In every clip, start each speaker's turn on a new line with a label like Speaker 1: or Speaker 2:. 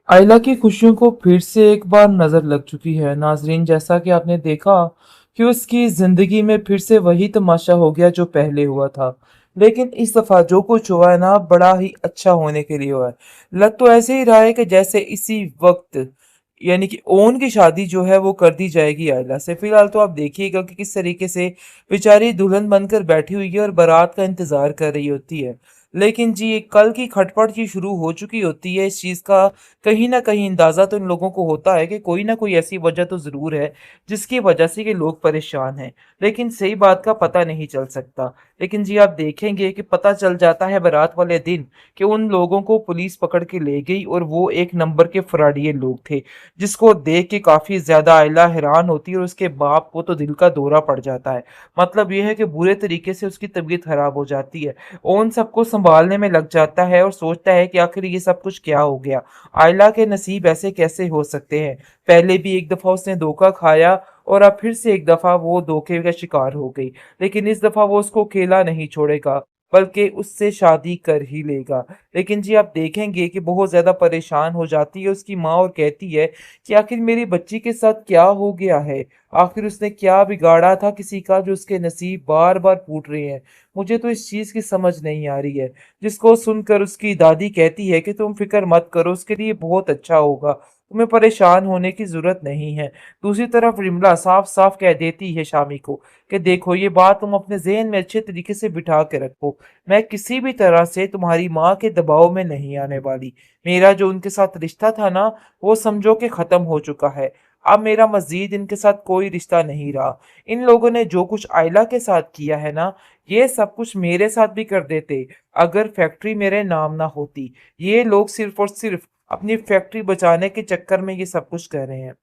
Speaker 1: आइला की खुशियों को फिर से एक बार नजर लग चुकी है नाजरीन। जैसा कि आपने देखा कि उसकी जिंदगी में फिर से वही तमाशा हो गया जो पहले हुआ था। लेकिन इस दफा जो कुछ हुआ है ना, बड़ा ही अच्छा होने के लिए हुआ है। लग तो ऐसे ही रहा है कि जैसे इसी वक्त यानी कि ओन की शादी जो है वो कर दी जाएगी आयला से। फिलहाल तो आप देखिएगा कि किस तरीके से बेचारी दुल्हन बनकर बैठी हुई है और बारात का इंतजार कर रही होती है। लेकिन जी कल की खटपट जी शुरू हो चुकी होती है इस चीज का। कहीं ना कहीं अंदाजा तो इन लोगों को होता है कि कोई ना कोई ऐसी वजह तो जरूर है जिसकी वजह से ये लोग परेशान हैं। लेकिन सही बात का पता नहीं चल सकता। लेकिन जी आप देखेंगे कि पता चल जाता है बारात वाले दिन कि उन लोगों को पुलिस पकड़ के ले गई और वो एक नंबर के फ्रॉडिये लोग थे, जिसको देख के काफी ज्यादा आयला हैरान होती है और उसके बाप को तो दिल का दौरा पड़ जाता है। मतलब यह है कि बुरे तरीके से उसकी तबीयत खराब हो जाती है। उन सबको संभालने में लग जाता है और सोचता है कि आखिर ये सब कुछ क्या हो गया। आयला के नसीब ऐसे कैसे हो सकते हैं। पहले भी एक दफा उसने धोखा खाया और अब फिर से एक दफा वो धोखे का शिकार हो गई। लेकिन इस दफा वो उसको अकेला नहीं छोड़ेगा, बल्कि उससे शादी कर ही लेगा। लेकिन जी आप देखेंगे कि बहुत ज्यादा परेशान हो जाती है उसकी माँ और कहती है कि आखिर मेरी बच्ची के साथ क्या हो गया है। आखिर उसने क्या बिगाड़ा था किसी का जो उसके नसीब बार बार फूट रहे हैं। मुझे तो इस चीज की समझ नहीं आ रही है। जिसको सुनकर उसकी दादी कहती है कि तुम फिक्र मत करो, उसके लिए बहुत अच्छा होगा, तुम्हें परेशान होने की जरूरत नहीं है। दूसरी तरफ रिमला साफ साफ कह देती है शामी को कि देखो, ये बात तुम अपने जहन में अच्छे तरीके से बिठा के रखो। मैं किसी भी तरह से तुम्हारी माँ के दबाव में नहीं आने वाली। मेरा जो उनके साथ रिश्ता था ना, वो समझो कि खत्म हो चुका है। अब मेरा मजीद इनके साथ कोई रिश्ता नहीं रहा। इन लोगों ने जो कुछ आयला के साथ किया है ना, ये सब कुछ मेरे साथ भी कर देते अगर फैक्ट्री मेरे नाम ना होती। ये लोग सिर्फ और सिर्फ अपनी फैक्ट्री बचाने के चक्कर में ये सब कुछ कर रहे हैं।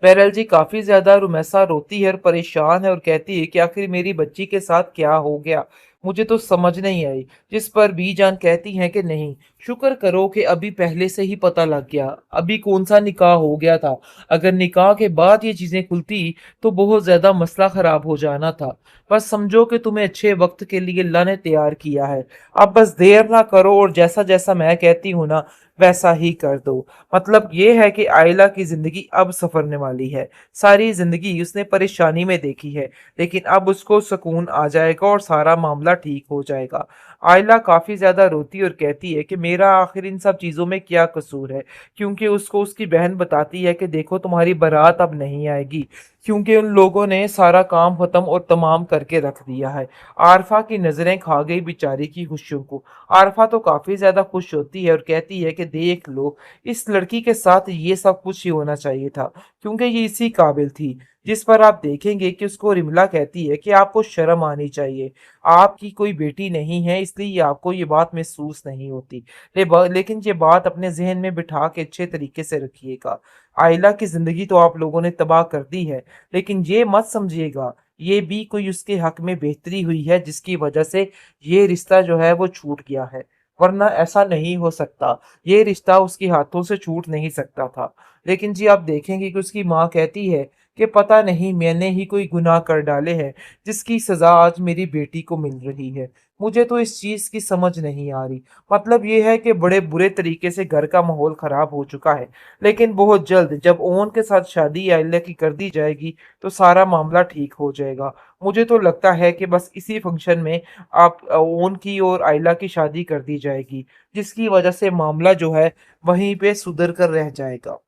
Speaker 1: बहरहाल जी काफी ज्यादा रुमैसा रोती है और परेशान है और कहती है कि आखिर मेरी बच्ची के साथ क्या हो गया, मुझे तो समझ नहीं आई। जिस पर बीजान कहती हैं कि नहीं, शुक्र करो कि अभी पहले से ही पता लग गया। अभी कौन सा निकाह हो गया था, अगर निकाह के बाद ये चीजें खुलती तो बहुत ज्यादा मसला खराब हो जाना था। बस समझो कि तुम्हें अच्छे वक्त के लिए अल्लाह ने तैयार किया है। अब बस देर ना करो और जैसा जैसा मैं कहती हूँ ना, वैसा ही कर दो। मतलब ये है कि आयला की जिंदगी अब सफरने वाली है। सारी जिंदगी उसने परेशानी में देखी है, लेकिन अब उसको सुकून आ जाएगा और सारा मामला ठीक हो जाएगा। आयला काफी ज्यादा रोती और कहती है कि मेरा आखिर इन सब चीजों में क्या कसूर है। क्योंकि उसको उसकी बहन बताती है कि देखो, तुम्हारी बारात अब नहीं आएगी, क्योंकि उन लोगों ने सारा काम खत्म और तमाम करके रख दिया है। आरफा की नजरें खा गई बेचारी की खुशियों को। आरफा तो काफी ज्यादा खुश होती है और कहती है कि देख लो, इस लड़की के साथ ये सब कुछ ही होना चाहिए था, क्योंकि ये इसी काबिल थी। जिस पर आप देखेंगे कि उसको रिमला कहती है कि आपको शर्म आनी चाहिए। आपकी कोई बेटी नहीं है, इसलिए आपको ये बात महसूस नहीं होती। लेकिन ये बात अपने जहन में बिठा के अच्छे तरीके से रखिएगा। आयला की जिंदगी तो आप लोगों ने तबाह कर दी है, लेकिन ये मत समझिएगा ये भी कोई उसके हक में बेहतरी हुई है जिसकी वजह से ये रिश्ता जो है वो छूट गया है। वरना ऐसा नहीं हो सकता। ये रिश्ता उसके हाथों से छूट नहीं सकता था। लेकिन जी आप देखेंगे कि उसकी माँ कहती है कि पता नहीं मैंने ही कोई गुनाह कर डाले हैं जिसकी सजा आज मेरी बेटी को मिल रही है। मुझे तो इस चीज की समझ नहीं आ रही। मतलब ये है कि बड़े बुरे तरीके से घर का माहौल खराब हो चुका है। लेकिन बहुत जल्द जब ओन के साथ शादी आयला की कर दी जाएगी तो सारा मामला ठीक हो जाएगा। मुझे तो लगता है कि बस इसी फंक्शन में आप ओन की और आयला की शादी कर दी जाएगी, जिसकी वजह से मामला जो है वहीं पे सुधर कर रह जाएगा।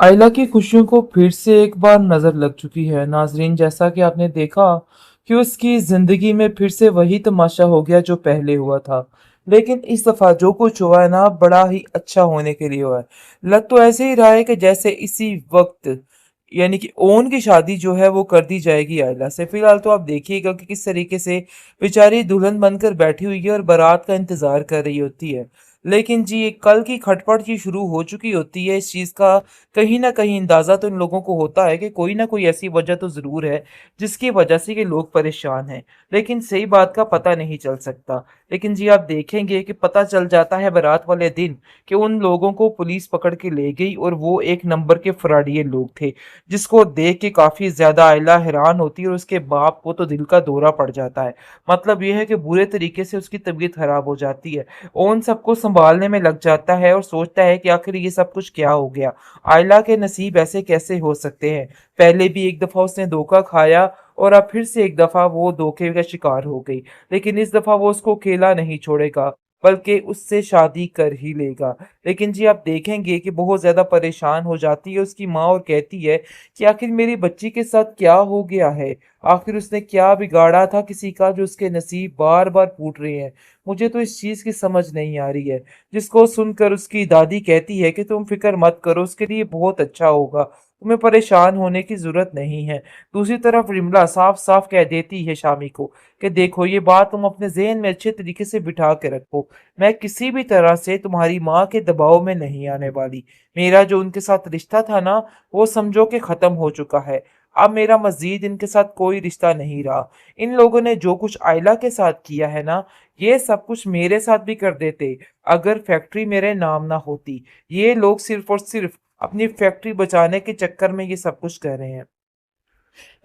Speaker 1: आयला की खुशियों को फिर से एक बार नजर लग चुकी है नाजरीन। जैसा कि आपने देखा कि उसकी जिंदगी में फिर से वही तमाशा हो गया जो पहले हुआ था। लेकिन इस दफा जो कुछ हुआ है ना, बड़ा ही अच्छा होने के लिए हुआ है। लग तो ऐसे ही रहा है कि जैसे इसी वक्त यानी कि ओन की शादी जो है वो कर दी जाएगी आयला से। फिलहाल तो आप देखिएगा कि किस तरीके से बेचारी दुल्हन बनकर बैठी हुई है और बारात का इंतजार कर रही होती है। लेकिन जी कल की खटपट जी शुरू हो चुकी होती है इस चीज का। कहीं ना कहीं अंदाजा तो इन लोगों को होता है कि कोई ना कोई ऐसी वजह तो जरूर है जिसकी वजह से ये लोग परेशान हैं। लेकिन सही बात का पता नहीं चल सकता। लेकिन जी आप देखेंगे कि पता चल जाता है बारात वाले दिन कि उन लोगों को पुलिस पकड़ के ले गई और वो एक नंबर के फराडिये लोग थे, जिसको देख के काफ़ी ज़्यादा आइला हैरान होती है और उसके बाप को तो दिल का दौरा पड़ जाता है। मतलब ये है कि बुरे तरीके से उसकी तबीयत खराब हो जाती है। वो उन सबको सँभालने में लग जाता है और सोचता है कि आखिर ये सब कुछ क्या हो गया? आइला के नसीब ऐसे कैसे हो सकते हैं? पहले भी एक दफ़ा उसने धोखा खाया और अब फिर से एक दफ़ा वो धोखे का शिकार हो गई। लेकिन इस दफ़ा वो उसको अकेला नहीं छोड़ेगा, बल्कि उससे शादी कर ही लेगा। लेकिन जी आप देखेंगे कि बहुत ज़्यादा परेशान हो जाती है उसकी माँ और कहती है कि आखिर मेरी बच्ची के साथ क्या हो गया है? आखिर उसने क्या बिगाड़ा था किसी का जो उसके नसीब बार-बार फूट रहे हैं? मुझे तो इस चीज़ की समझ नहीं आ रही है। जिसको सुनकर उसकी दादी कहती है कि तुम फ़िक्र मत करो, उसके लिए बहुत अच्छा होगा। तुम्हें परेशान होने की ज़रूरत नहीं है। दूसरी तरफ विमला साफ-साफ कह देती है शामी को कि देखो ये बात तुम अपने ज़हन में अच्छे तरीके से बिठा के रखो। मैं किसी भी तरह से तुम्हारी माँ के दबाव में नहीं आने वाली। मेरा जो उनके साथ रिश्ता था ना, वो समझो कि ख़त्म हो चुका है। अब मेरा मज़ीद इनके साथ कोई रिश्ता नहीं रहा। इन लोगों ने जो कुछ आइला के साथ किया है ना, ये सब कुछ मेरे साथ भी कर देते, अगर फैक्ट्री मेरे नाम ना होती। ये लोग सिर्फ़ और सिर्फ़ अपनी फैक्ट्री बचाने के चक्कर में ये सब कुछ कर रहे हैं।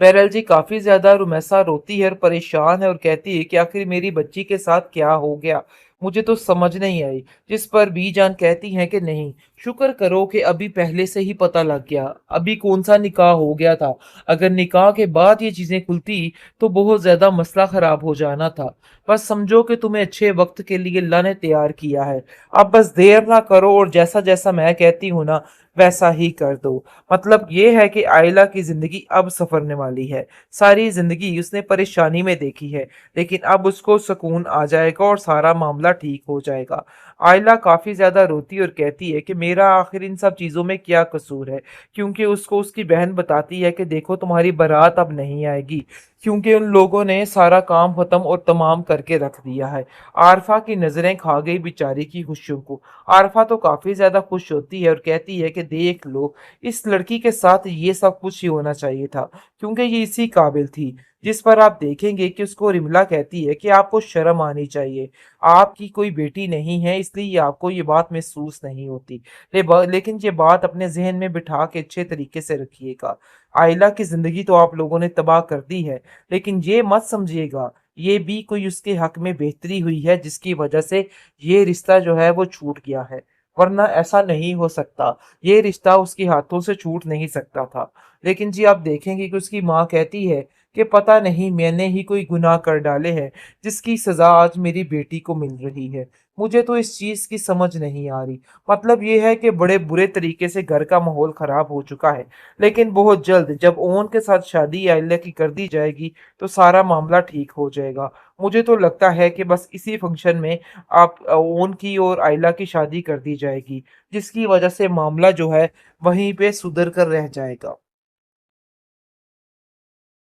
Speaker 1: बहरहाल जी काफ़ी ज़्यादा रुमैसा रोती है और परेशान है और कहती है कि आखिर मेरी बच्ची के साथ क्या हो गया? मुझे तो समझ नहीं आई। जिस पर बीजान कहती हैं कि नहीं, शुक्र करो कि अभी पहले से ही पता लग गया। अभी कौन-सा निकाह हो गया था। अगर निकाह के बाद ये चीज़ें खुलती तो बहुत ज़्यादा मसला ख़राब हो जाना था। बस समझो कि तुम्हें अच्छे वक़्त के लिए अल्लाह ने तैयार किया है। अब बस देर ना करो और जैसा-जैसा मैं कहती हूँ ना, वैसा ही कर दो। मतलब ये है कि आइला की ज़िंदगी अब सफ़रने वाली है। सारी ज़िंदगी उसने परेशानी में देखी है, लेकिन अब उसको सुकून आ जाएगा और सारा मामला ठीक हो जाएगा। आइला काफ़ी ज़्यादा रोती और कहती है कि मेरा आखिर इन सब चीज़ों में क्या कसूर है? क्योंकि उसको उसकी बहन बताती है कि देखो तुम्हारी बारात अब नहीं आएगी, क्योंकि उन लोगों ने सारा काम ख़त्म और तमाम करके रख दिया है। आरफ़ा की नज़रें खा गई बेचारी की खुशियों को। आरफ़ा तो काफ़ी ज़्यादा खुश होती है और कहती है कि देख लो, इस लड़की के साथ ये सब कुछ ही होना चाहिए था, क्योंकि ये इसी काबिल थी। जिस पर आप देखेंगे कि उसको रिमला कहती है कि आपको शर्म आनी चाहिए। आपकी कोई बेटी नहीं है, इसलिए आपको ये बात महसूस नहीं होती। लेकिन ये बात अपने ज़हन में बिठा के अच्छे तरीके से रखिएगा। आइला की ज़िंदगी तो आप लोगों ने तबाह कर दी है, लेकिन ये मत समझिएगा, ये भी कोई उसके हक में बेहतरी हुई है जिसकी वजह से ये रिश्ता जो है वो छूट गया है। वरना ऐसा नहीं हो सकता। ये रिश्ता उसके हाथों से छूट नहीं सकता था। लेकिन जी आप देखेंगे कि उसकी माँ कहती है कि पता नहीं मैंने ही कोई गुनाह कर डाले हैं, जिसकी सज़ा आज मेरी बेटी को मिल रही है। मुझे तो इस चीज़ की समझ नहीं आ रही। मतलब ये है कि बड़े बुरे तरीके से घर का माहौल ख़राब हो चुका है। लेकिन बहुत जल्द जब ओन के साथ शादी आइला की कर दी जाएगी, तो सारा मामला ठीक हो जाएगा। मुझे तो लगता है कि बस इसी फंक्शन में आप ओन की और आइला की शादी कर दी जाएगी, जिसकी वजह से मामला जो है वहीं पे सुधर कर रह जाएगा।